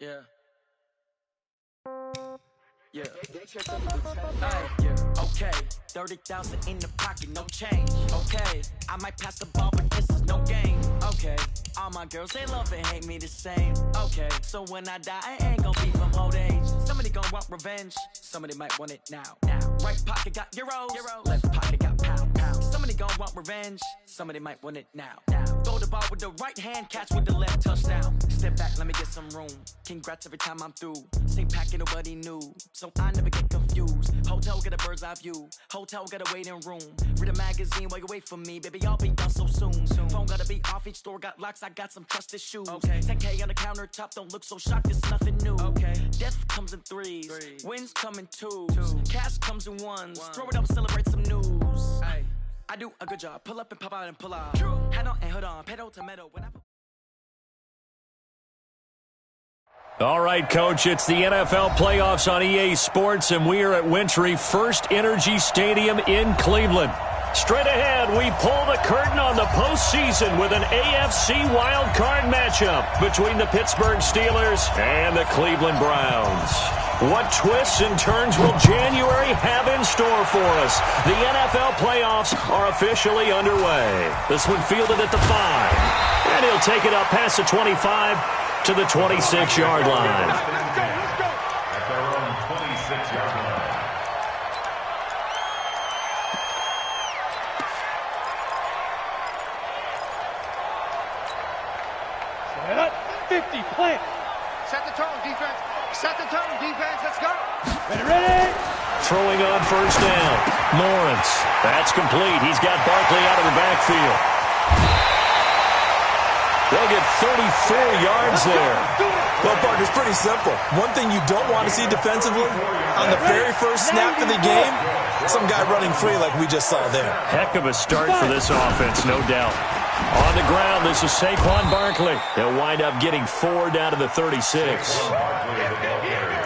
Yeah. Yeah. Yeah. Okay. 30,000 in the pocket, no change. Okay. I might pass the ball, but this is no game. Okay. All my girls, they love and hate me the same. Okay. So when I die, I ain't gon' be from old age. Somebody gon' want revenge. Somebody might want it now. Right pocket got euros. Left pocket got pound. Somebody gon' want revenge. Somebody might want it now. Throw the ball with the right hand, catch with the left, touchdown. Step back, let me get some room. Congrats every time I'm through. Same packet, nobody knew, so I never get confused. Hotel got a bird's eye view. Hotel got a waiting room. Read a magazine while you wait for me, baby. I'll be done so soon. Phone gotta be off. Each store got locks. I got some trusted shoes. Okay. 10K on the countertop. Don't look so shocked. It's nothing new. Okay. Death comes in threes. Wins come in twos. Cash comes in ones. Throw it up, celebrate some news. Ay. I do a good job. Pull up and pop out and pull out. Head on and hood on. Pedal to metal. All right, Coach, it's the NFL playoffs on EA Sports, and we are at Wintry First Energy Stadium in Cleveland. Straight ahead, we pull the curtain on the postseason with an AFC wildcard matchup between the Pittsburgh Steelers and the Cleveland Browns. What twists and turns will January have in store for us? The NFL playoffs are officially underway. This one fielded at the 5, and he'll take it up past the 25 to the 26-yard line. Let's go. At their own 26-yard line. 50, plant. Set the tone, defense. Set the tone, defense. Let's go. Ready? Throwing on first down. Lawrence. That's complete. He's got Barkley out of the backfield. They'll get 34 yards there. Well, Parker, it's pretty simple. One thing you don't want to see defensively, on the very first snap of the game, some guy running free like we just saw there. Heck of a start for this offense, no doubt. On the ground, this is Saquon Barkley. They'll wind up getting 4 down to the 36.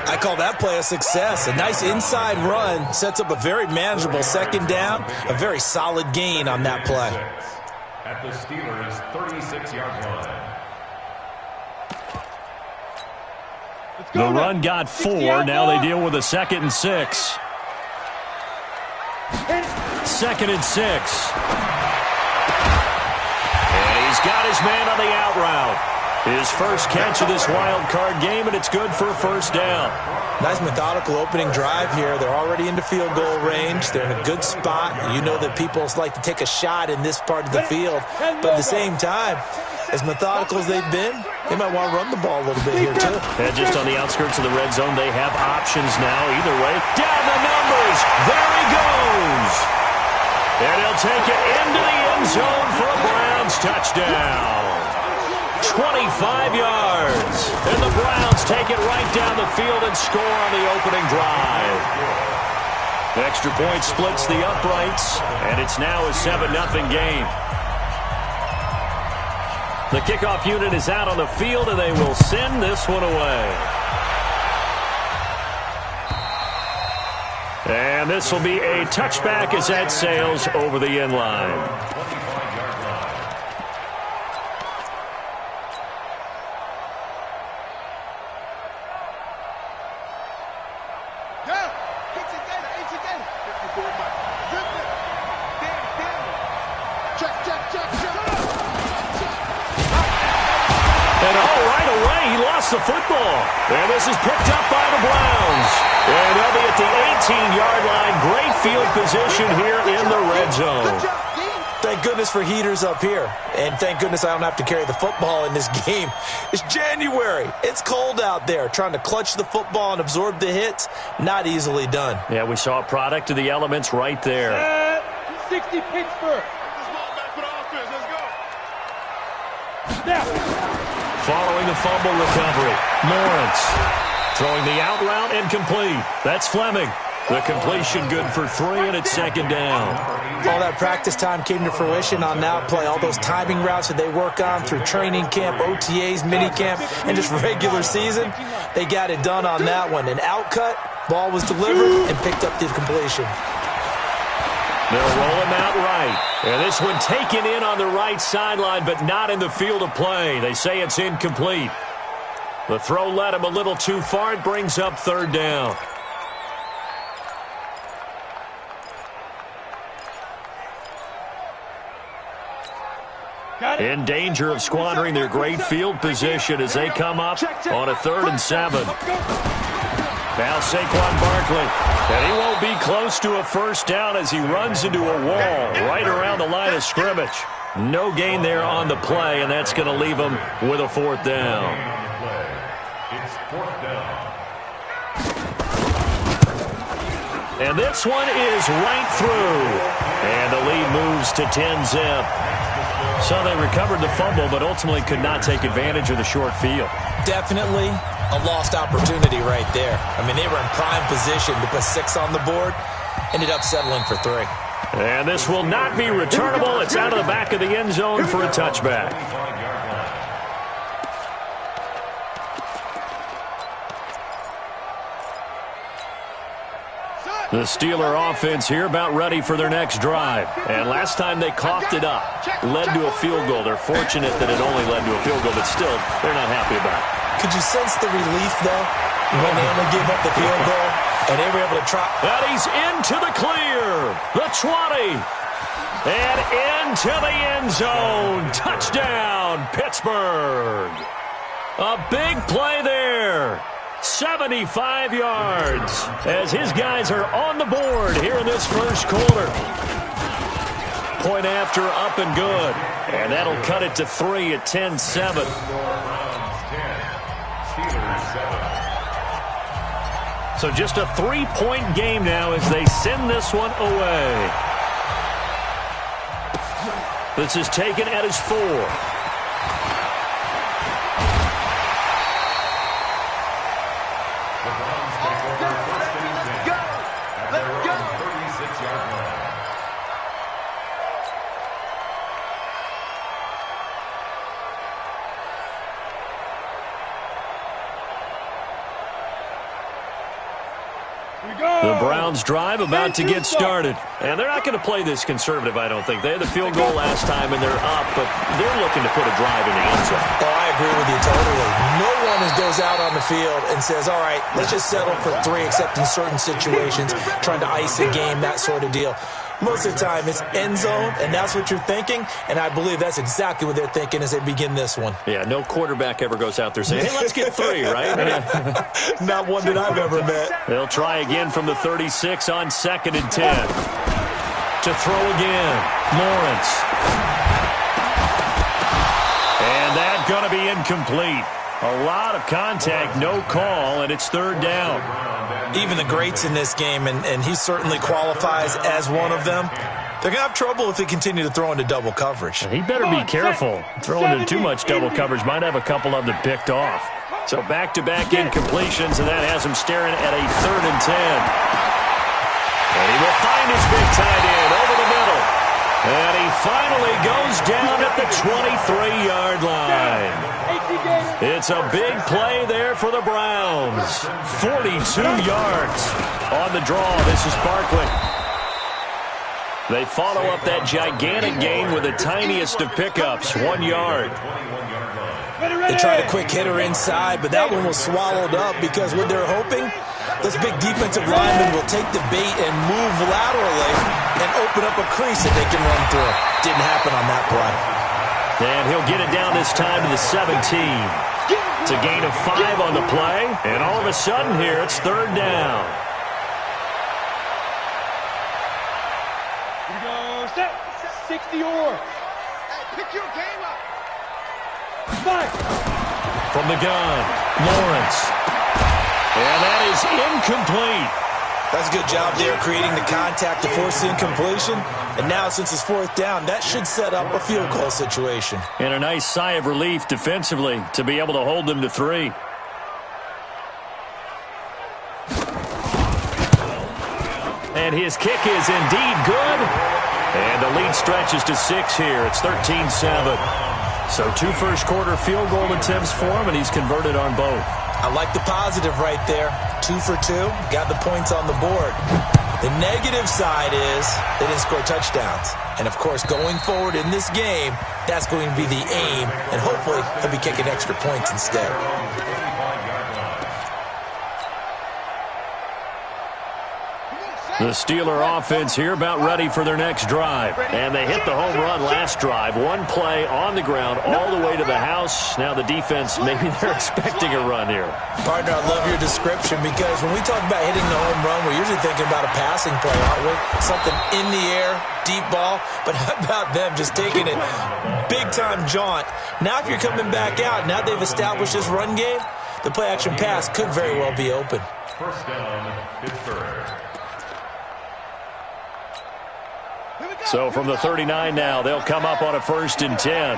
I call that play a success. A nice inside run sets up a very manageable second down, a very solid gain on that play. At the Steelers' 36-yard line. The run got 4. Now they deal with a 2nd and 6. 2nd and 6. And he's got his man on the out route. His first catch of this wild card game, and it's good for a first down. Nice methodical opening drive here. They're already into field goal range. They're in a good spot. You know that people like to take a shot in this part of the field. But at the same time, as methodical as they've been, they might want to run the ball a little bit here, too. And just on the outskirts of the red zone, they have options now. Either way, down the numbers. There he goes. And he'll take it into the end zone for a Browns touchdown. 25 yards. And the Browns take it right down the field and score on the opening drive. Extra point splits the uprights, and it's now a 7-0 game. The kickoff unit is out on the field, and they will send this one away. And this will be a touchback as that sails over the end line. The football, and this is picked up by the Browns, and they'll be at the 18-yard line. Great field position here in the red zone. Thank goodness for heaters up here, and thank goodness I don't have to carry the football in this game. It's January. It's cold out there. Trying to clutch the football and absorb the hits, not easily done. Yeah, we saw a product of the elements right there. 60 Pittsburgh. Now. Following the fumble recovery, Lawrence throwing the out route and complete. That's Fleming. The completion good for 3, and it's 2nd down. All that practice time came to fruition on that play. All those timing routes that they work on through training camp, OTAs, minicamp, and just regular season, they got it done on that one. An outcut, ball was delivered, and picked up the completion. They'll roll him out right. And this one taken in on the right sideline, but not in the field of play. They say it's incomplete. The throw led him a little too far. It brings up third down. In danger of squandering their great field position as they come up on a 3rd and 7. Now Saquon Barkley, and he won't be close to a first down as he runs into a wall right around the line of scrimmage. No gain there on the play, and that's going to leave him with a 4th down. It's 4th down. And this one is right through. And the lead moves to 10-zip. So they recovered the fumble, but ultimately could not take advantage of the short field. Definitely a lost opportunity right there. I mean, they were in prime position to put 6 on the board. Ended up settling for 3. And this will not be returnable. It's out of the back of the end zone for a touchback. The Steeler offense here about ready for their next drive. And last time they coughed it up, led to a field goal. They're fortunate that it only led to a field goal, but still, they're not happy about it. Could you sense the relief, though, when they only gave up the field goal and they were able to try? And he's into the clear. The 20. And into the end zone. Touchdown, Pittsburgh. A big play there. 75 yards as his guys are on the board here in this first quarter. Point after, up and good. And that'll cut it to 3 at 10-7. So just a 3-point game now as they send this one away. This is taken at his 4. The Browns drive about to get started. And they're not going to play this conservative, I don't think. They had the field goal last time, and they're up, but they're looking to put a drive in the end zone. Oh, I agree with you totally. No one goes out on the field and says, all right, let's just settle for 3, except in certain situations, trying to ice a game, that sort of deal. Most of the time, it's end zone, and that's what you're thinking, and I believe that's exactly what they're thinking as they begin this one. Yeah, no quarterback ever goes out there saying, hey, let's get 3, right? Not one that I've ever met. They'll try again from the 36 on 2nd and 10. To throw again, Lawrence. And that's going to be incomplete. A lot of contact, no call, and it's 3rd down. Even the greats in this game, and he certainly qualifies as one of them, they're going to have trouble if they continue to throw into double coverage. He better be careful. Throwing into too much double coverage might have a couple of them picked off. So back-to-back incompletions, and that has him staring at a 3rd and 10. And he will find his big tight end over the middle. And he finally goes down at the 23-yard line. It's a big play there for the Browns. 42 yards on the draw. This is Barkley. They follow up that gigantic gain with the tiniest of pickups, 1 yard. They tried a quick hitter inside, but that one was swallowed up because what they're hoping, those big defensive linemen will take the bait and move laterally and open up a crease that they can run through. Didn't happen on that play. And he'll get it down this time to the 17. It's a gain of 5 on the play, and all of a sudden here it's 3rd down. Here we go, set, 60 or. Hey, pick your game up. 5. From the gun, Lawrence. And that is incomplete. That's a good job there, creating the contact to force the incompletion. And now, since it's 4th down, that should set up a field goal situation. And a nice sigh of relief defensively to be able to hold them to 3. And his kick is indeed good. And the lead stretches to 6 here. It's 13-7. So 2 first-quarter field goal attempts for him, and he's converted on both. I like the positive right there. 2 for 2, got the points on the board. The negative side is they didn't score touchdowns. And, of course, going forward in this game, that's going to be the aim, and hopefully he'll be kicking extra points instead. The Steeler offense here about ready for their next drive. And they hit the home run last drive. One play on the ground all the way to the house. Now the defense, maybe they're expecting a run here. Partner, I love your description because when we talk about hitting the home run, we're usually thinking about a passing play, aren't we? Something in the air, deep ball. But how about them just taking it big-time jaunt? Now if you're coming back out, now they've established this run game, the play-action pass could very well be open. First down, Pittsburgh. So from the 39 now, they'll come up on a 1st and 10.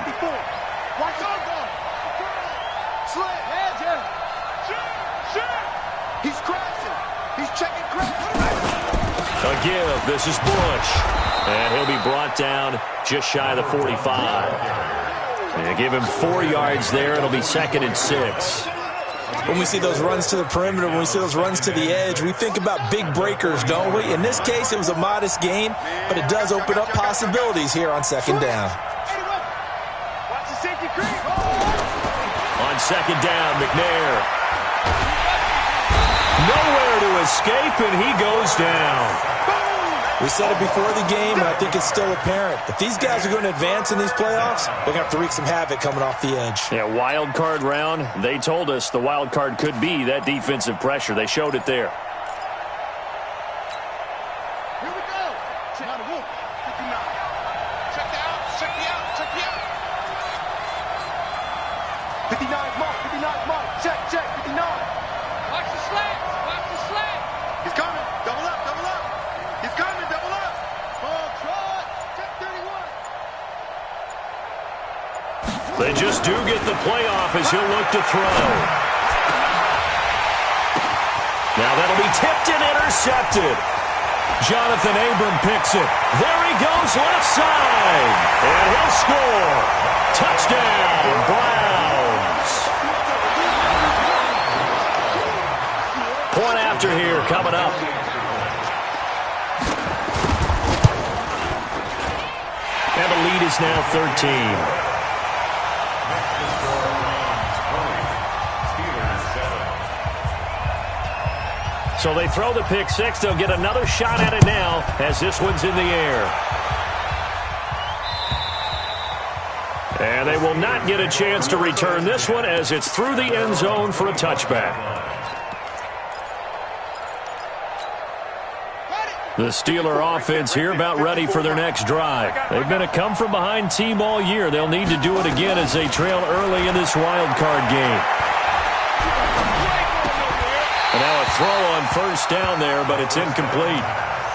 He's crashing. He's checking crash. A give. This is Bush. And he'll be brought down just shy of the 45. And give him 4 yards there. It'll be 2nd and 6. When we see those runs to the perimeter, when we see those runs to the edge, we think about big breakers, don't we? In this case, it was a modest gain, but it does open up possibilities here on 2nd down. On 2nd down, McNair. Nowhere to escape, and he goes down. We said it before the game, and I think it's still apparent. If these guys are going to advance in these playoffs, they're going to have to wreak some havoc coming off the edge. Yeah, wild card round. They told us the wild card could be that defensive pressure. They showed it there. Here we go. Check out the 59. Check the out. Check the out. Check the out. 59's mark. 59's mark. Check. 59. Watch the slants. Watch the slant. He's coming. Double up. Double up. He's coming. Double up. Ball trot. Check 31. They just do get the playoff as he'll look to throw. Now that'll be tipped and intercepted. Jonathan Abram picks it. There he goes left side. And he'll score. Touchdown, Browns. Point after here coming up. And the lead is now 13. So they throw the pick six. They'll get another shot at it now as this one's in the air. And they will not get a chance to return this one as it's through the end zone for a touchback. The Steeler offense here about ready for their next drive. They've been a come-from-behind team all year. They'll need to do it again as they trail early in this wild card game. And now a throw on 1st down there, but it's incomplete.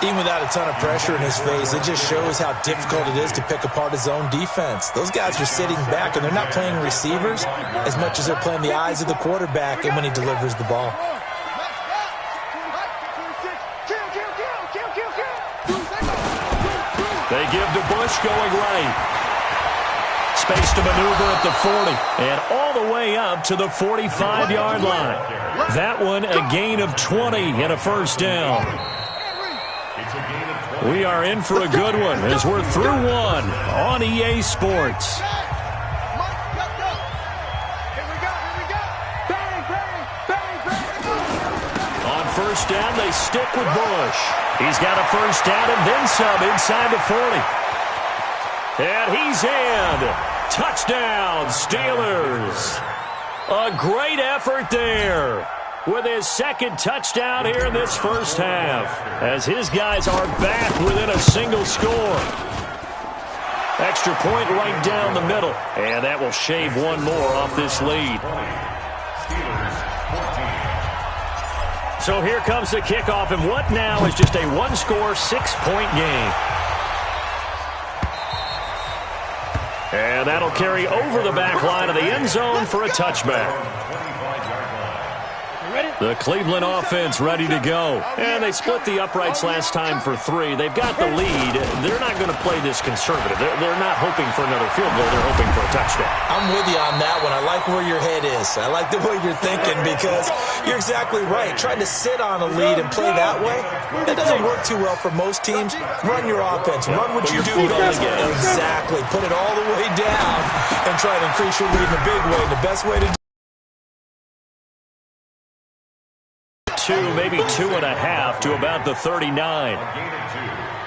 Even without a ton of pressure in his face, it just shows how difficult it is to pick apart his own defense. Those guys are sitting back, and they're not playing receivers as much as they're playing the eyes of the quarterback and when he delivers the ball. They give to Bush going right. Space to maneuver at the 40 and all the way up to the 45-yard line. That one a gain of 20 and a 1st down. We are in for a good one as we're through one on EA Sports. On 1st down, they stick with Bush. He's got a 1st down and then some inside the 40. And he's in. Touchdown, Steelers. A great effort there with his 2nd touchdown here in this 1st half as his guys are back within a single score. Extra point right down the middle, and that will shave one more off this lead. So here comes the kickoff, and what now is just a one-score, 6-point game. And that'll carry over the back line of the end zone for a touchback. The Cleveland offense ready to go. And they split the uprights last time for 3. They've got the lead. They're not going to play this conservative. They're not hoping for another field goal. They're hoping for a touchdown. I'm with you on that one. I like where your head is. I like the way you're thinking because you're exactly right. Trying to sit on a lead and play that way, that doesn't work too well for most teams. Run your offense. Run what you do best. Exactly. Put it all the way down and try to increase your lead in a big way. And the best way to do 2, maybe 2.5 to about the 39.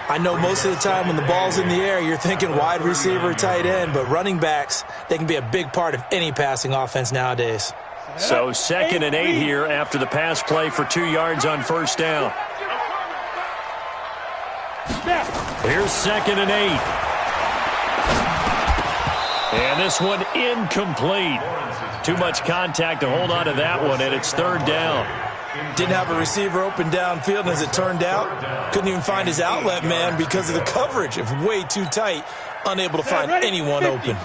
I know most of the time when the ball's in the air, you're thinking wide receiver, tight end, but running backs, they can be a big part of any passing offense nowadays. So 2nd and 8 here after the pass play for 2 yards on first down. Here's 2nd and 8. And this one incomplete. Too much contact to hold on to that one, and it's 3rd down. Didn't have a receiver open downfield, and as it turned out, couldn't even find his outlet man because of the coverage. It was way too tight, unable to find anyone open.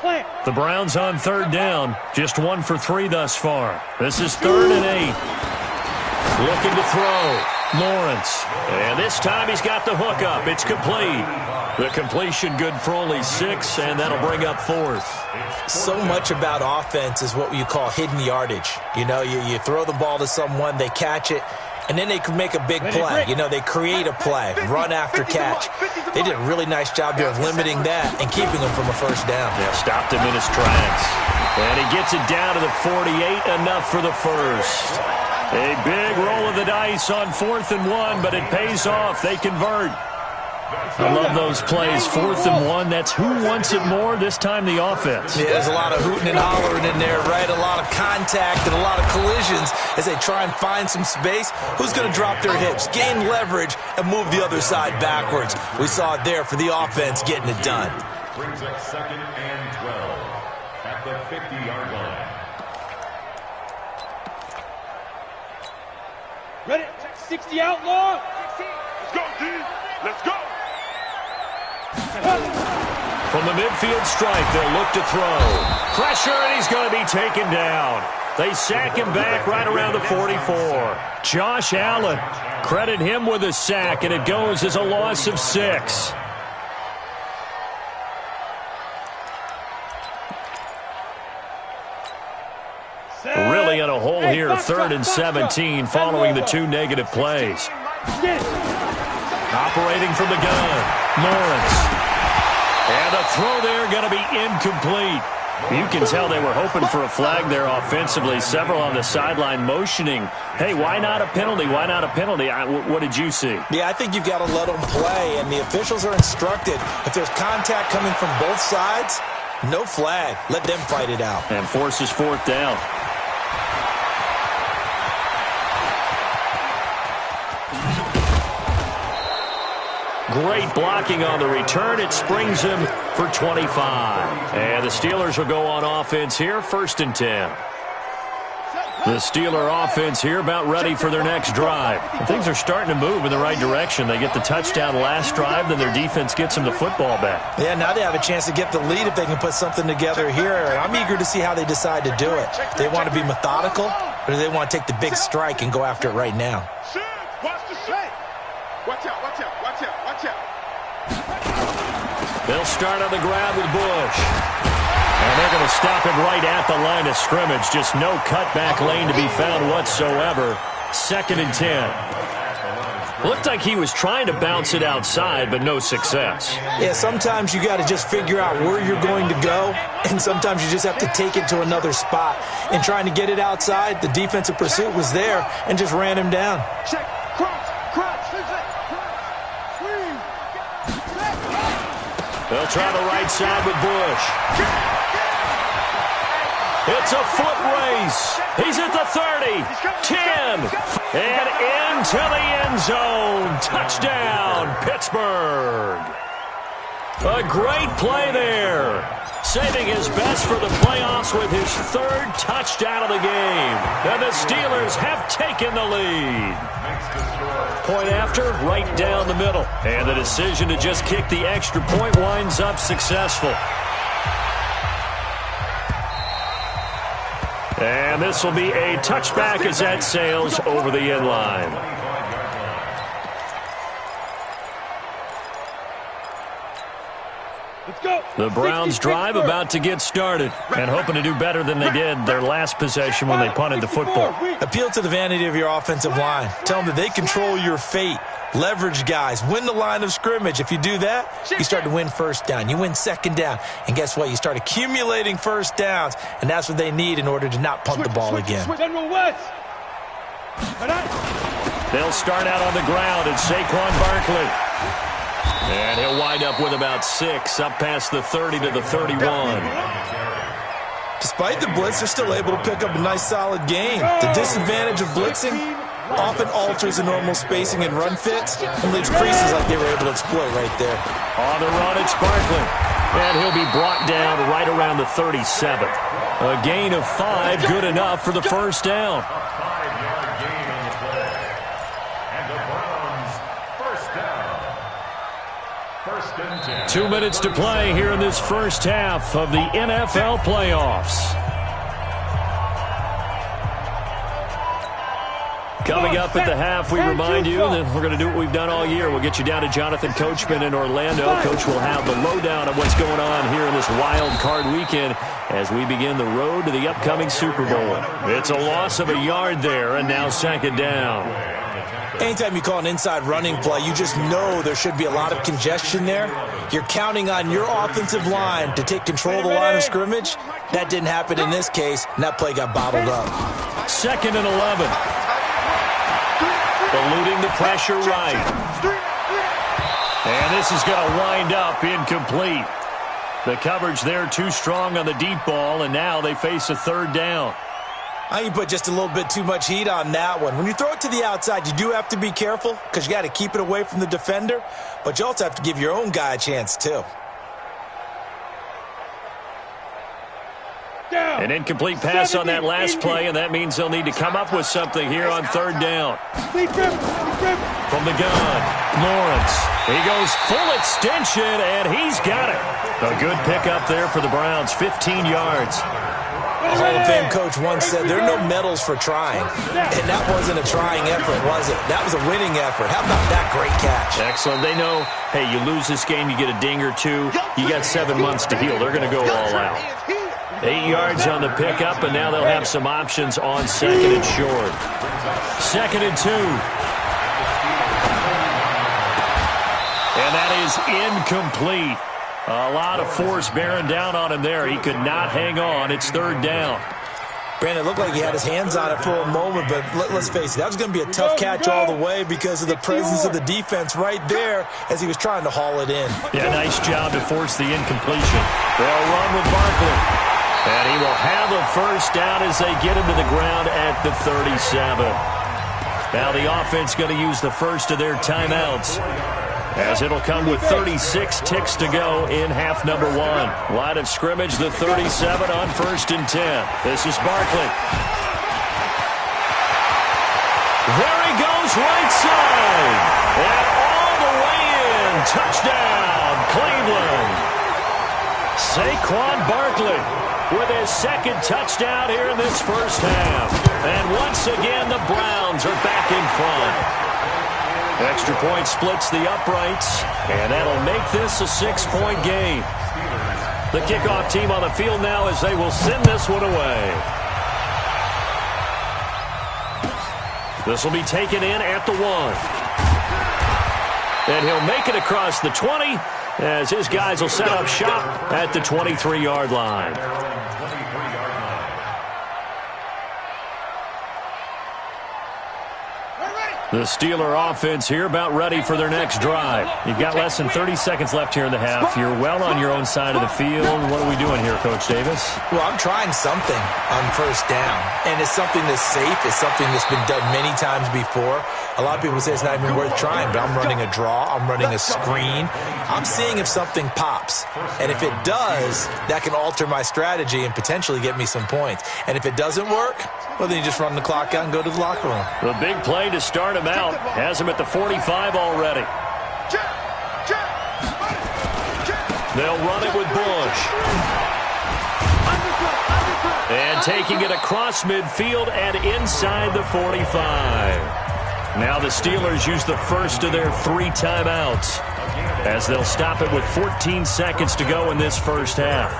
The Browns on 3rd down, just 1 for 3 thus far. This is 3rd and 8. Looking to throw. Lawrence. And this time he's got the hook up. It's complete. The completion good for only 6, and that'll bring up 4th. So much about offense is what you call hidden yardage. You know, you throw the ball to someone, they catch it, and then they can make a big play. You know, they create a play, run after catch. They did a really nice job there of limiting that and keeping him from a first down. Yeah, stopped him in his tracks. And he gets it down to the 48, enough for the first. A big roll of the dice on 4th and 1, but it pays off. They convert. I love those plays. 4th and 1, that's who wants it more, this time the offense. Yeah, there's a lot of hooting and hollering in there, right? A lot of contact and a lot of collisions as they try and find some space. Who's going to drop their hips, gain leverage, and move the other side backwards? We saw it there for the offense getting it done. Brings up 2nd and 12 at the 50-yard line. Ready? 60 outlaw. Let's go, D. Let's go. From the midfield stripe, they'll look to throw. Pressure, and he's going to be taken down. They sack him back right around the 44. Josh Allen, credit him with a sack, and it goes as a loss of 6. Really in a hole here, 3rd and 17 following the 2 negative plays. Operating from the gun, Lawrence. And a throw there going to be incomplete. You can tell they were hoping for a flag there offensively. Several on the sideline motioning, hey, why not a penalty? Why not a penalty? What did you see? Yeah, I think you've got to let them play, and the officials are instructed. If there's contact coming from both sides, no flag. Let them fight it out. And forces 4th down. Great blocking on the return. It springs him for 25. And the Steelers will go on offense here, 1st and 10. The Steeler offense here about ready for their next drive. And things are starting to move in the right direction. They get the touchdown last drive, then their defense gets them the football back. Yeah, now they have a chance to get the lead if they can put something together here. And I'm eager to see how they decide to do it. They want to be methodical, or do they want to take the big strike and go after it right now? Watch the shot. Watch out, watch out, watch out, watch out. They'll start on the ground with Bush. And they're going to stop him right at the line of scrimmage. Just no cutback lane to be found whatsoever. 2nd and 10. Looked like he was trying to bounce it outside, but no success. Yeah, sometimes you got to just figure out where you're going to go, and sometimes you just have to take it to another spot. And trying to get it outside, the defensive pursuit was there and just ran him down. Check, crunch, crunch. They'll try the right side with Bush. It's a foot race. He's at the 30, 10, and into the end zone. Touchdown, Pittsburgh. A great play there. Saving his best for the playoffs with his 3rd touchdown of the game. And the Steelers have taken the lead. Point after, right down the middle. And the decision to just kick the extra point winds up successful. And this will be a touchback as that sails over the end line. The Browns drive about to get started and hoping to do better than they did their last possession when they punted the football. Appeal to the vanity of your offensive line. Tell them that they control your fate. Leverage guys. Win the line of scrimmage. If you do that, you start to win 1st down. You win 2nd down. And guess what? You start accumulating 1st downs. And that's what they need in order to not punt the ball again. General West. They'll start out on the ground, and Saquon Barkley. And he'll wind up with about 6, up past the 30 to the 31. Despite the blitz, they're still able to pick up a nice, solid gain. The disadvantage of blitzing often alters the normal spacing and run fits and leaves creases like they were able to exploit right there. On the run, it's Barkley. And he'll be brought down right around the 37. A gain of 5, good enough for the first down. 5-yard gain on the play. And the Browns, first down. First and 10. 2 minutes to play here in this first half of the NFL playoffs. Coming up at the half, we remind you that we're going to do what we've done all year. We'll get you down to Jonathan Coachman in Orlando. Coach will have the lowdown of what's going on here in this wild card weekend as we begin the road to the upcoming Super Bowl. It's a loss of a yard there, and now second down. Anytime you call an inside running play, you just know there should be a lot of congestion there. You're counting on your offensive line to take control of the line of scrimmage. That didn't happen in this case, and that play got bottled up. Second and 11. Eluding the pressure right. And this is going to wind up incomplete. The coverage there too strong on the deep ball, and now they face a third down. I think you put just a little bit too much heat on that one. When you throw it to the outside, you do have to be careful because you got to keep it away from the defender, but you also have to give your own guy a chance too. An incomplete pass on that last play, and that means they'll need to come up with something here on third down. From the gun, Lawrence. He goes full extension, and he's got it. A good pickup there for the Browns, 15 yards. A Hall of Fame coach once said there are no medals for trying. And that wasn't a trying effort, was it? That was a winning effort. How about that great catch? Excellent. They know, hey, you lose this game, you get a ding or two. You got 7 months to heal. They're going to go all out. 8 yards on the pickup, and now they'll have some options on second and short. Second and 2. And that is incomplete. A lot of force bearing down on him there. He could not hang on. It's third down. Brandon, it looked like he had his hands on it for a moment, but let's face it, that was going to be a tough catch all the way because of the presence of the defense right there as he was trying to haul it in. Yeah, nice job to force the incompletion. They'll run with Barkley. And he will have a first down as they get him to the ground at the 37. Now the offense going to use the first of their timeouts, as it'll come with 36 ticks to go in half number 1. Line of scrimmage, the 37 on first and 10. This is Barkley. There he goes, right side. And all the way in. Touchdown, Cleveland. Saquon Barkley with his second touchdown here in this first half. And once again, the Browns are back in front. Extra point splits the uprights, and that'll make this a 6-point game. The kickoff team on the field now as they will send this one away. This will be taken in at the 1. And he'll make it across the 20 as his guys will set up shop at the 23-yard line. The Steeler offense here about ready for their next drive. You've got less than 30 seconds left here in the half. You're well on your own side of the field. What are we doing here, Coach Davis? Well, I'm trying something on first down, and it's something that's safe. It's something that's been done many times before. A lot of people say it's not even worth trying, but I'm running a draw. I'm running a screen. I'm seeing if something pops, and if it does, that can alter my strategy and potentially get me some points. And if it doesn't work, well, then you just run the clock out and go to the locker room. The big play to start him out has him at the 45 already. They'll run it with Bush. And taking it across midfield and inside the 45. Now the Steelers use the first of their 3 timeouts as they'll stop it with 14 seconds to go in this first half.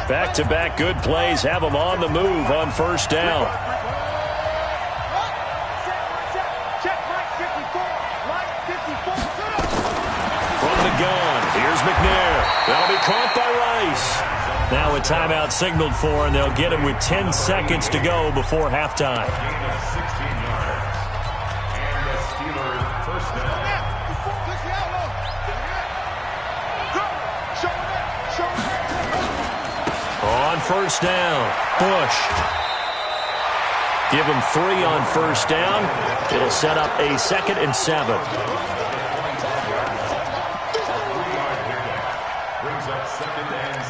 Back-to-back good plays have them on the move on first down. From the gun, here's McNair. That'll be caught by Rice. Now a timeout signaled for, and they'll get it with 10 seconds to go before halftime. Gain of 16 yards. And the Steelers first down. On first down, Bush. Give him 3 on first down. It'll set up a 2nd and 7. Brings up 2nd and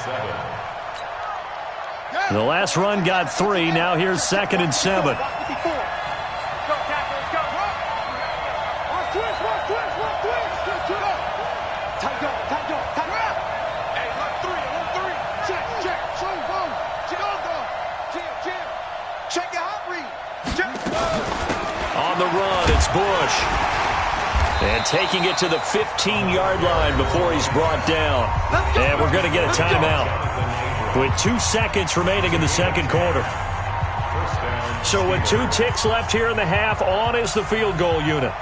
7. The last run got 3. Now here's 2nd and 7. On the run, it's Bush. And taking it to the 15-yard line before he's brought down. And we're going to get a timeout with 2 seconds remaining in the second quarter. So with 2 ticks left here in the half, on is the field goal unit.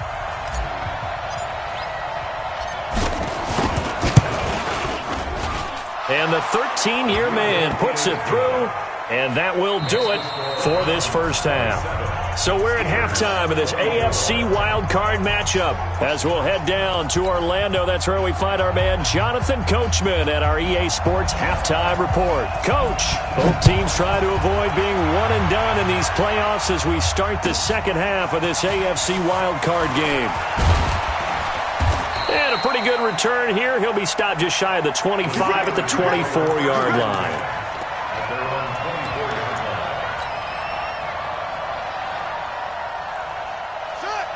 And the 13-year man puts it through, and that will do it for this first half. So we're at halftime of this AFC wildcard matchup as we'll head down to Orlando. That's where we find our man Jonathan Coachman at our EA Sports Halftime Report. Coach, both teams try to avoid being one and done in these playoffs as we start the second half of this AFC wildcard game. And a pretty good return here. He'll be stopped just shy of the 25 at the 24-yard line.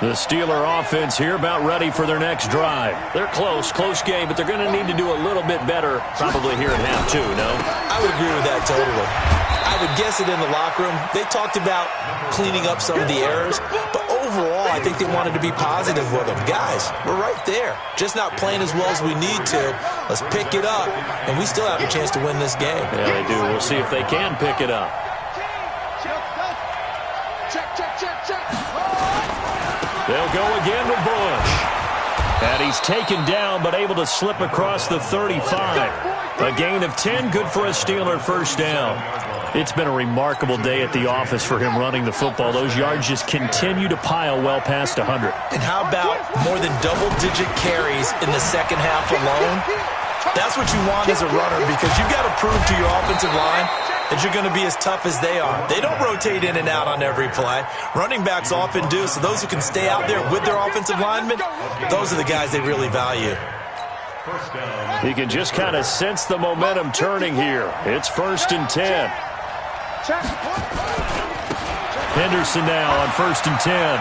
The Steeler offense here about ready for their next drive. They're close game, but they're going to need to do a little bit better probably here in half 2, no? I would agree with that totally. I would guess it in the locker room. They talked about cleaning up some of the errors, but overall I think they wanted to be positive with them. Guys, we're right there. Just not playing as well as we need to. Let's pick it up, and we still have a chance to win this game. Yeah, they do. We'll see if they can pick it up. They'll go again with Bush. And he's taken down, but able to slip across the 35. A gain of 10, good for a Steeler first down. It's been a remarkable day at the office for him running the football. Those yards just continue to pile well past 100. And how about more than double-digit carries in the second half alone? That's what you want as a runner, because you've got to prove to your offensive line that you're going to be as tough as they are. They don't rotate in and out on every play. Running backs often do, so those who can stay out there with their offensive linemen, those are the guys they really value. You can just kind of sense the momentum turning here. It's 1st and 10. Henderson now on 1st and 10.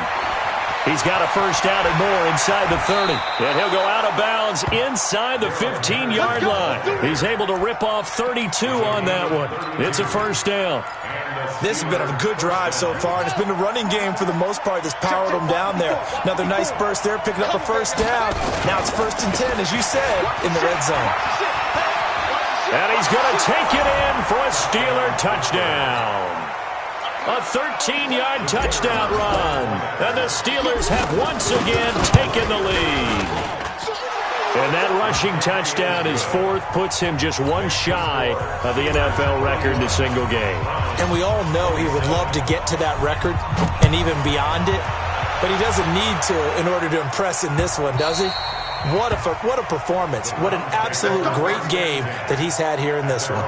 He's got a first down and more inside the 30. And he'll go out of bounds inside the 15-yard line. He's able to rip off 32 on that one. It's a first down. This has been a good drive so far, and it's been the running game for the most part that's powered them down there. Another nice burst there, picking up a first down. Now it's 1st and 10, as you said, in the red zone. And he's going to take it in for a Steeler touchdown. A 13-yard touchdown run. And the Steelers have once again taken the lead. And that rushing touchdown is 4th, puts him just one shy of the NFL record in a single game. And we all know he would love to get to that record and even beyond it. But he doesn't need to in order to impress in this one, does he? What a performance. What an absolute great game that he's had here in this one.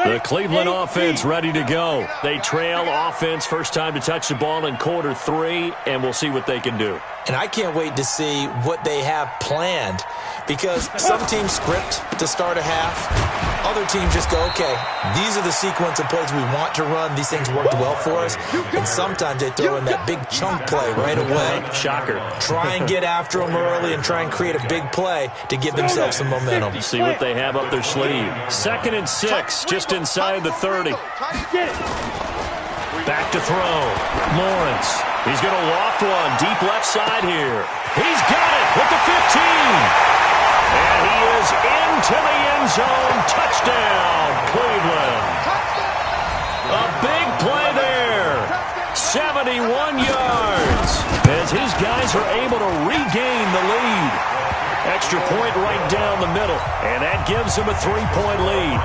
The Cleveland offense ready to go. They trail offense, first time to touch the ball in quarter 3, and we'll see what they can do. And I can't wait to see what they have planned, because some teams script to start a half. Other teams just go, okay, these are the sequence of plays we want to run. These things worked well for us. And sometimes they throw in that big chunk play right away. Shocker. Try and get after them early and try and create a big play to give themselves some momentum. See what they have up their sleeve. 2nd and 6, just inside the 30. Back to throw. Lawrence. He's going to loft one deep left side here. He's got it with the 15. And he is into the end zone. Touchdown, Cleveland. A big play there. 71 yards as his guys are able to regain the lead. Extra point right down the middle, and that gives them a 3-point lead.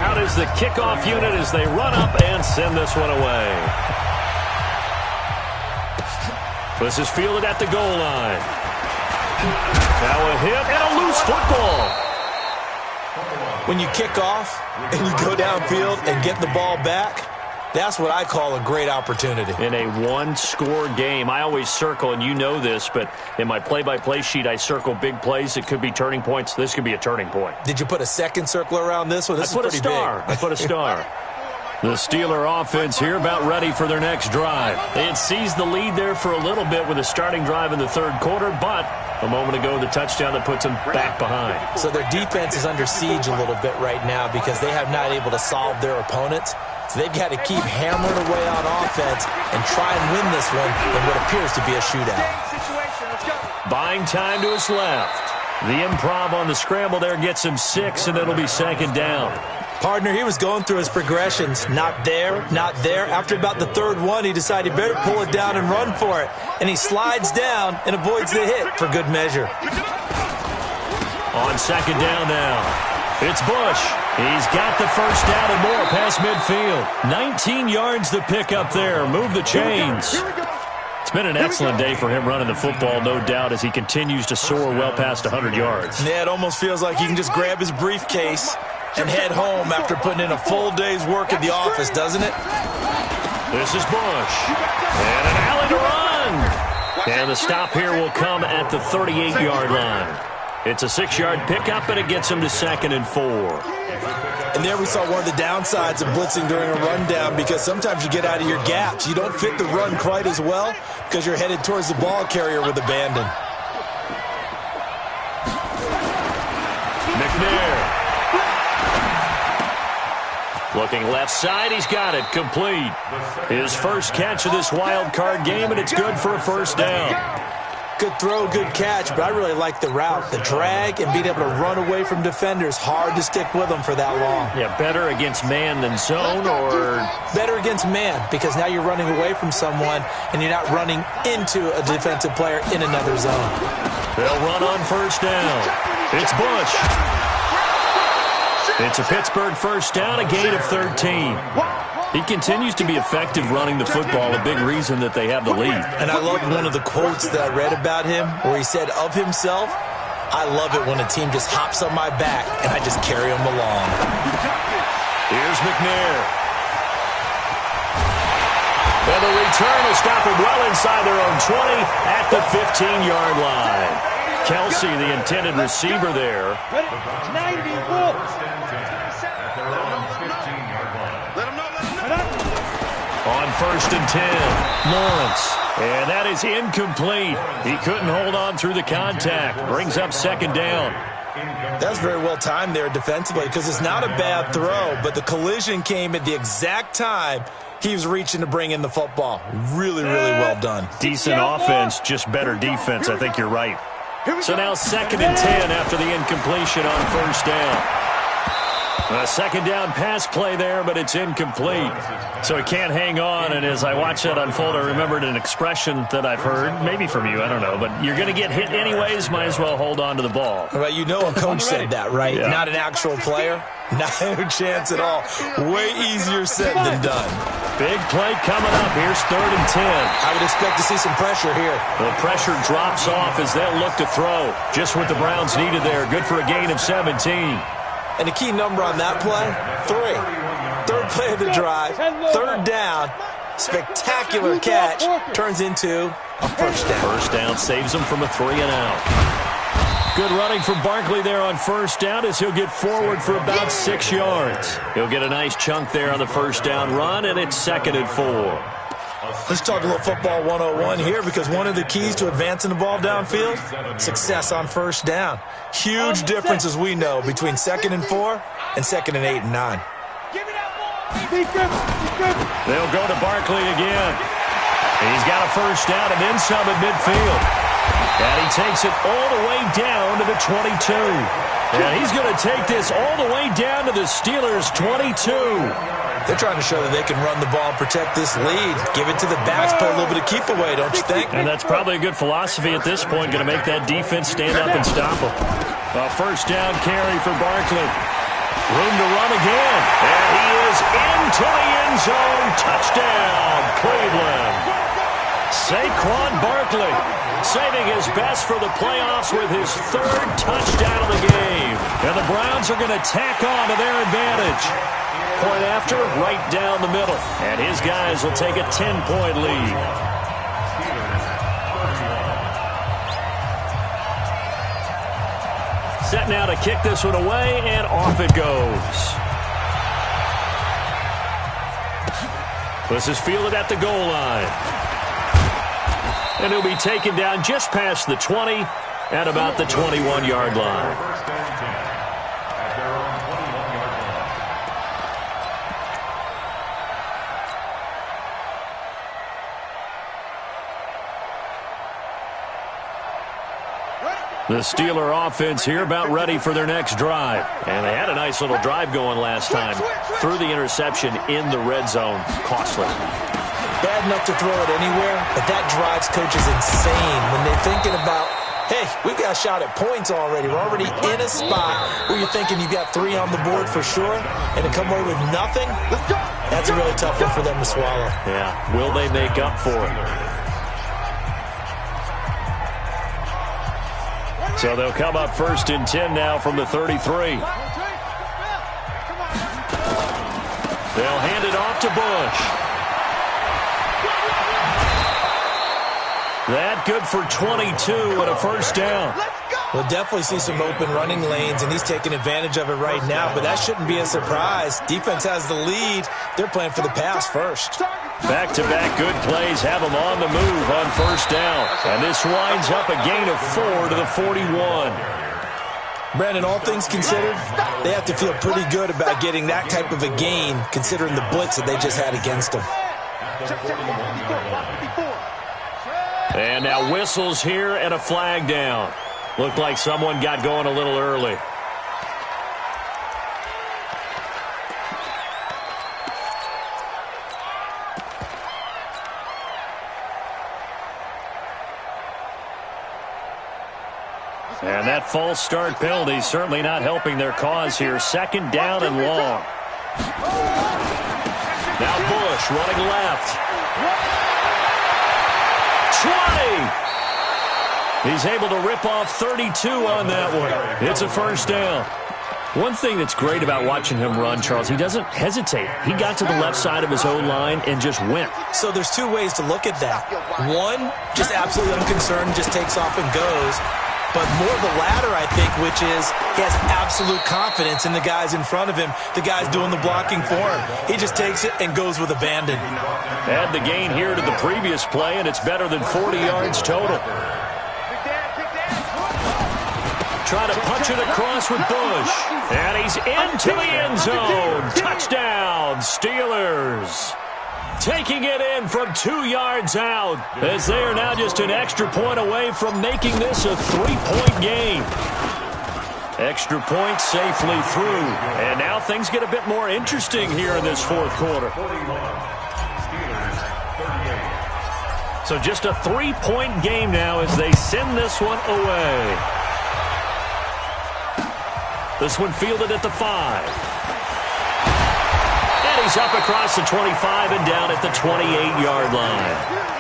Out is the kickoff unit as they run up and send this one away. This is fielded at the goal line. Now a hit and a loose football. When you kick off and you go downfield and get the ball back, that's what I call a great opportunity. In a one-score game, I always circle, and you know this, but in my play-by-play sheet, I circle big plays. It could be turning points. This could be a turning point. Did you put a second circle around this one? This is pretty big. I put a star. The Steeler offense here about ready for their next drive. They had seized the lead there for a little bit with a starting drive in the third quarter, but a moment ago, the touchdown that puts them back behind. So their defense is under siege a little bit right now because they have not able to solve their opponents. So they've got to keep hammering away on offense and try and win this one in what appears to be a shootout. Buying time to his left. The improv on the scramble there gets him 6, and it'll be second down. Partner, he was going through his progressions. Not there, not there. After about the third one, he decided he better pull it down and run for it. And he slides down and avoids the hit for good measure. On second down now. It's Bush. He's got the first down and more past midfield. 19 yards to pick up there. Move the chains. It's been an excellent day for him running the football, no doubt, as he continues to soar well past 100 yards. Yeah, it almost feels like he can just grab his briefcase and head home after putting in a full day's work at the office, doesn't it? This is Bush. And an alley to run. And the stop here will come at the 38-yard line. It's a 6-yard pickup, and it gets him to 2nd and 4. And there we saw one of the downsides of blitzing during a rundown because sometimes you get out of your gaps. You don't fit the run quite as well because you're headed towards the ball carrier with abandon. McNair. Looking left side, he's got it, complete. His first catch of this wild card game, and it's good for a first down. Good throw, good catch, but I really like the route. The drag and being able to run away from defenders, hard to stick with them for that long. Yeah, better against man than zone, or? Better against man, because now you're running away from someone and you're not running into a defensive player in another zone. They'll run on first down. It's Bush. It's a Pittsburgh first down, a gain of 13. He continues to be effective running the football, a big reason that they have the lead. And I love one of the quotes that I read about him where he said of himself, I love it when a team just hops on my back and I just carry them along. Here's McNair. And the return will stop him well inside their own 20 at the 15-yard line. Kelsey, the intended receiver there. 94. On 1st and 10, Lawrence. And that is incomplete. He couldn't hold on through the contact. Brings up second down. That's very well timed there defensively because it's not a bad throw, but the collision came at the exact time he was reaching to bring in the football. Really, really well done. Decent offense, just better defense. I think you're right. So now 2nd and 10 after the incompletion on first down. A second down pass play there, but it's incomplete. So he can't hang on, and as I watch that unfold, I remembered an expression that I've heard, maybe from you, I don't know, but you're going to get hit anyways, might as well hold on to the ball. Well, you know a coach said that, right? Yeah. Not an actual player. No chance at all. Way easier said than done. Big play coming up. Here's 3rd and 10. I would expect to see some pressure here. The pressure drops off as they'll look to throw. Just what the Browns needed there. Good for a gain of 17. And the key number on that play, 3. Third play of the drive, 3rd down, spectacular catch, turns into a first down. First down saves him from a 3-and-out. Good running from Barkley there on first down as he'll get forward for about 6 yards. He'll get a nice chunk there on the first down run, and it's 2nd and 4. Let's talk a little football 101 here because one of the keys to advancing the ball downfield, success on first down. Huge difference, as we know, between 2nd and 4 and 2nd and 8 and 9. They'll go to Barkley again. He's got a first down and then some at midfield. And he takes it all the way down to the 22. And he's going to take this all the way down to the Steelers' 22. They're trying to show that they can run the ball and protect this lead. Give it to the backs, play a little bit of keep away, don't you think? And that's probably a good philosophy at this point, going to make that defense stand up and stop them. A first down carry for Barkley. Room to run again. And he is into the end zone. Touchdown, Cleveland. Saquon Barkley saving his best for the playoffs with his third touchdown of the game. And the Browns are going to tack on to their advantage. Point after, right down the middle. And his guys will take a 10-point lead. Set now to kick this one away, and off it goes. This is fielded at the goal line. And he'll be taken down just past the 20 at about the 21-yard line. The Steeler offense here about ready for their next drive. And they had a nice little drive going last time. Threw the interception in the red zone. Costly. Bad enough to throw it anywhere, but that drives coaches insane when they're thinking about, hey, we've got a shot at points already. We're already in a spot where you're thinking you've got 3 on the board for sure, and to come away with nothing, that's a really tough one for them to swallow. Yeah, will they make up for it? So they'll come up first and 10 now from the 33. They'll hand it off to Bush. That good for 22 and a first down. We'll definitely see some open running lanes, and he's taking advantage of it right now, but that shouldn't be a surprise. Defense has the lead. They're playing for the pass first. Back-to-back good plays have them on the move on first down. And this winds up a gain of 4 to the 41. Brandon, all things considered, they have to feel pretty good about getting that type of a gain, considering the blitz that they just had against them. And now whistles here and a flag down. Looked like someone got going a little early. And that false start penalty certainly not helping their cause here. Second down and long. Now Bush running left. 20! He's able to rip off 32 on that one. It's a first down. One thing that's great about watching him run, Charles, he doesn't hesitate. He got to the left side of his own line and just went. So there's 2 ways to look at that. One, just absolutely unconcerned, just takes off and goes. But more the latter, I think, which is he has absolute confidence in the guys in front of him, the guys doing the blocking for him. He just takes it and goes with abandon. Add the gain here to the previous play, and it's better than 40 yards total. Try to punch it across with Bush. And he's into the end zone. Touchdown, Steelers. Taking it in from 2 yards out, as they are now just an extra point away from making this a 3-point game. Extra point safely through. And now things get a bit more interesting here in this fourth quarter. So just a 3-point game now as they send this one away. This one fielded at the 5. And he's up across the 25 and down at the 28-yard line.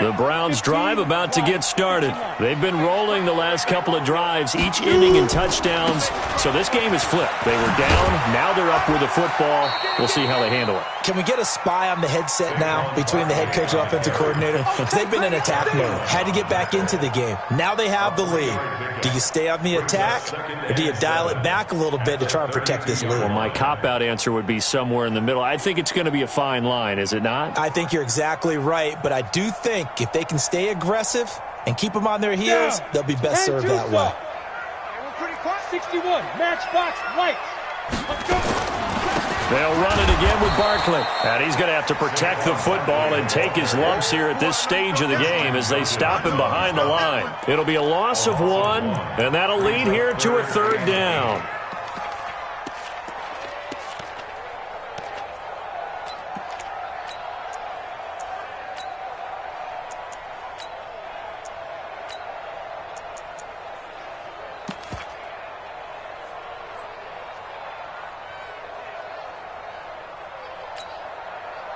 The Browns drive about to get started. They've been rolling the last couple of drives, each ending in touchdowns. So this game is flipped. They were down. Now they're up with the football. We'll see how they handle it. Can we get a spy on the headset now between the head coach and offensive coordinator? Because they've been in attack mode. Had to get back into the game. Now they have the lead. Do you stay on the attack, or do you dial it back a little bit to try and protect this lead? Well, my cop-out answer would be somewhere in the middle. I think it's going to be a fine line, is it not? I think you're exactly right, but I do think if they can stay aggressive and keep them on their heels, they'll be best served that way. 61, match box, lights. Let's go. They'll run it again with Barkley. And he's going to have to protect the football and take his lumps here at this stage of the game as they stop him behind the line. It'll be a loss of 1, and that'll lead here to a 3rd down.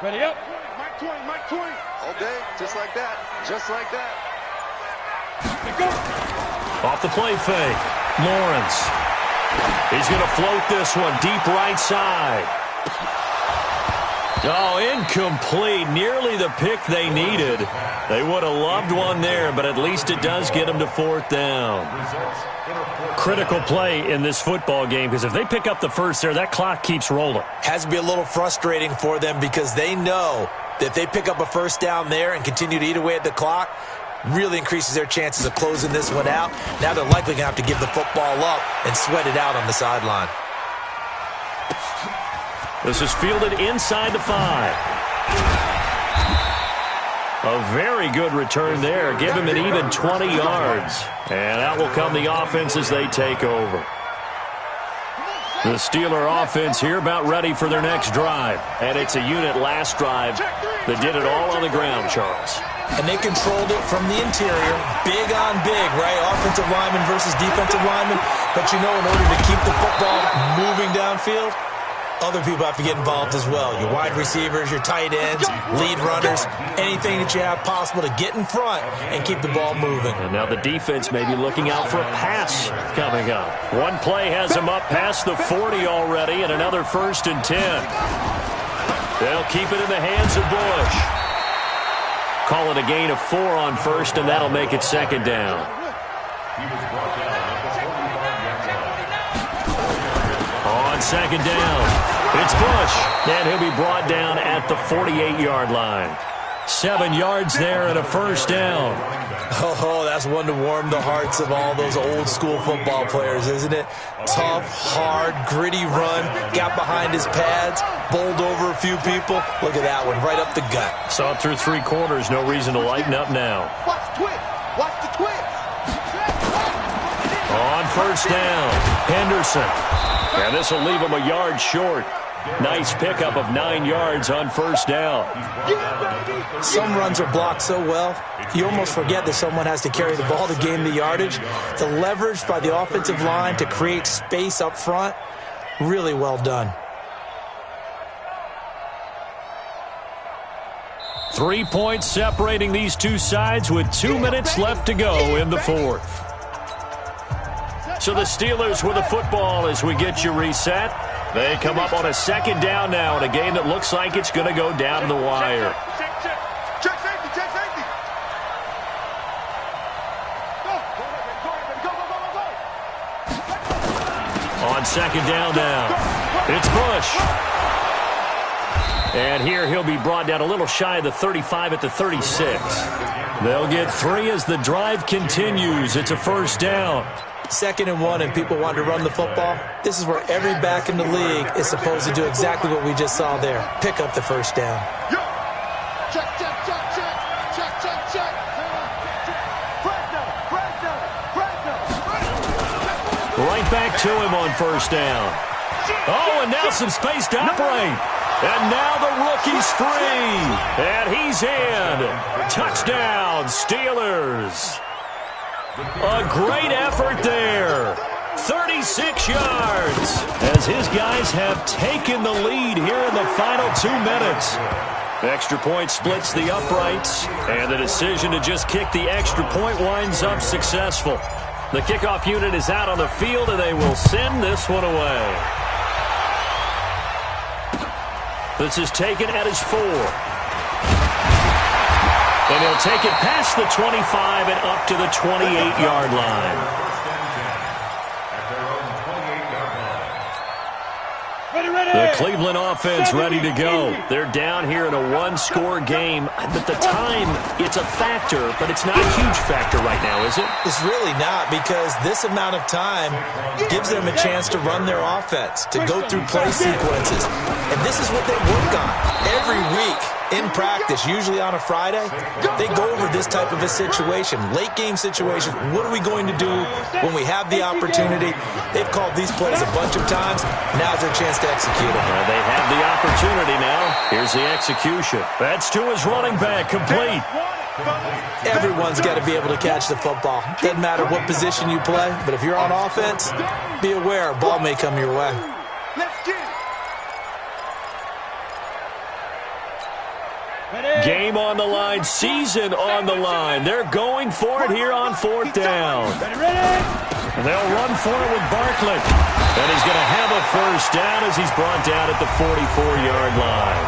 Ready up. Mike 20, Mike 20. All day, just like that, just like that. Go. Off the play fake. Lawrence. He's going to float this one deep right side. Oh, incomplete. Nearly the pick they needed. They would have loved one there, but at least it does get them to 4th down. Critical play in this football game, because if they pick up the first there, that clock keeps rolling. Has to be a little frustrating for them because they know that if they pick up a first down there and continue to eat away at the clock, really increases their chances of closing this one out. Now they're likely going to have to give the football up and sweat it out on the sideline. This is fielded inside the 5. A very good return there. Give him an even 20 yards. And out will come the offense as they take over. The Steeler offense here about ready for their next drive. And it's a unit last drive that did it all on the ground, Charles. And they controlled it from the interior. Big on big, right? Offensive lineman versus defensive lineman. But you know, in order to keep the football moving downfield, other people have to get involved as well. Your wide receivers, your tight ends, lead runners, anything that you have possible to get in front and keep the ball moving. And now the defense may be looking out for a pass coming up. One play has them up past the 40 already, and another 1st and 10. They'll keep it in the hands of Bush. Call it a gain of 4 on 1st, and that'll make it 2nd down. On 2nd down, it's Bush, and he'll be brought down at the 48-yard line. 7 yards there and a 1st down. Oh, that's one to warm the hearts of all those old-school football players, isn't it? Tough, hard, gritty run, got behind his pads, bowled over a few people. Look at that one, right up the gut. Saw it through 3 quarters, no reason to lighten up now. Watch the twist. Watch the twist. On 1st down, Henderson. And this will leave him a yard short. Nice pickup of 9 yards on 1st down. Some runs are blocked so well, you almost forget that someone has to carry the ball to gain the yardage. The leverage by the offensive line to create space up front, really well done. 3 points separating these two sides with 2 minutes left to go in the 4th. So the Steelers with the football as we get you reset. They come up on a 2nd down now in a game that looks like it's going to go down to the wire. Check safety, check safety. Go. On 2nd down now, it's Bush. And here he'll be brought down a little shy of the 35 at the 36. They'll get 3 as the drive continues. It's a 1st down. 2nd and 1 and people want to run the football. This is where every back in the league is supposed to do exactly what we just saw there. Pick up the 1st down. Yo. Check, check, check, check. Check, check, check. Right back to him on 1st down. Oh, and now some space to operate. And now the rookie's free. And he's in. Touchdown, Steelers. A great effort there. 36 yards as his guys have taken the lead here in the final 2 minutes. Extra point splits the uprights, and the decision to just kick the extra point winds up successful. The kickoff unit is out on the field, and they will send this one away. This is taken at his 4. And he'll take it past the 25 and up to the 28-yard line. The Cleveland offense ready to go. They're down here in a one-score game. But the time, it's a factor, but it's not a huge factor right now, is it? It's really not, because this amount of time gives them a chance to run their offense, to go through play sequences. And this is what they work on every week in practice, usually on a Friday. They go over this type of a situation, late-game situation. What are we going to do when we have the opportunity? They've called these plays a bunch of times. Now's their chance to execute them. Well, they have the opportunity now. Here's the execution. That's to his running back, complete. Everyone's got to be able to catch the football. Doesn't matter what position you play, but if you're on offense, be aware a ball may come your way. Game on the line, season on the line. They're going for it here on fourth down. And they'll run for it with Barkley. And he's going to have a first down as he's brought down at the 44-yard line.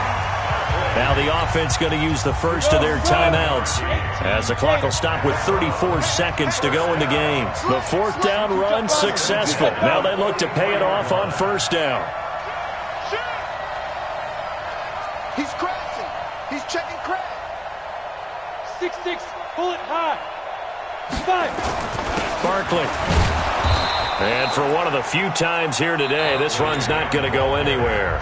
Now the offense going to use the first of their timeouts as the clock will stop with 34 seconds to go in the game. The fourth down run successful. Now they look to pay it off on first down. He's crashing. He's checking crash. 6-6, pull it high. 5. Barkley. And for one of the few times here today, this run's not going to go anywhere.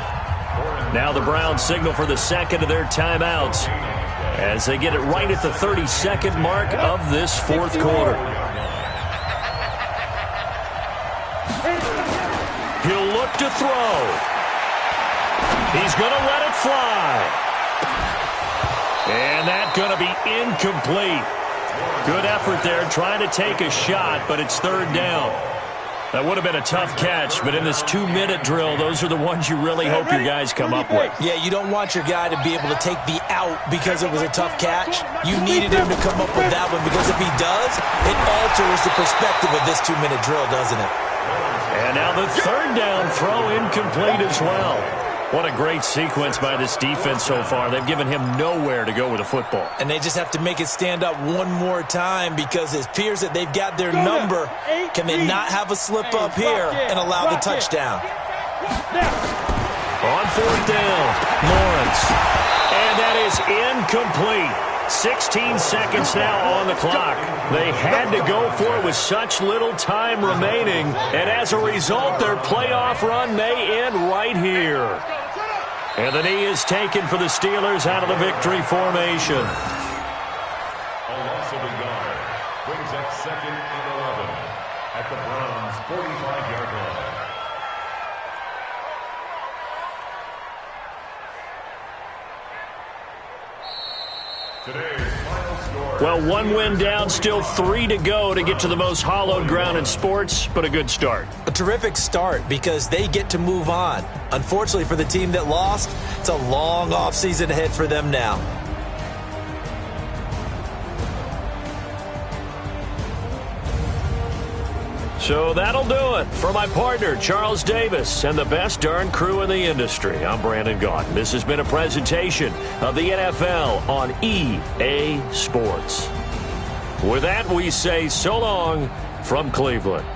Now the Browns signal for the second of their timeouts as they get it right at the 32nd mark of this fourth quarter. He'll look to throw. He's going to let it fly. And that's going to be incomplete. Good effort there trying to take a shot, but it's third down. That would have been a tough catch, but in this 2-minute drill, those are the ones you really hope your guys come up with. Yeah, you don't want your guy to be able to take the out because it was a tough catch. You needed him to come up with that one, because if he does, it alters the perspective of this 2-minute drill, doesn't it? And now the third down throw incomplete as well. What a great sequence by this defense so far. They've given him nowhere to go with the football. And they just have to make it stand up one more time, because it appears that they've got their number. Can they not have a slip up here and allow the touchdown? On fourth down, Lawrence. And that is incomplete. 16 seconds now on the clock. They had to go for it with such little time remaining, and as a result, their playoff run may end right here. And the knee is taken for the Steelers out of the victory formation. A loss of a yard brings up second and 11 at the Browns' 45-yard line. Today's final score. Well, one win down, still 3 to go to get to the most hallowed ground in sports, but a good start. A terrific start, because they get to move on. Unfortunately for the team that lost, it's a long offseason ahead for them now. So that'll do it. For my partner, Charles Davis, and the best darn crew in the industry, I'm Brandon Gaudin. This has been a presentation of the NFL on EA Sports. With that, we say so long from Cleveland.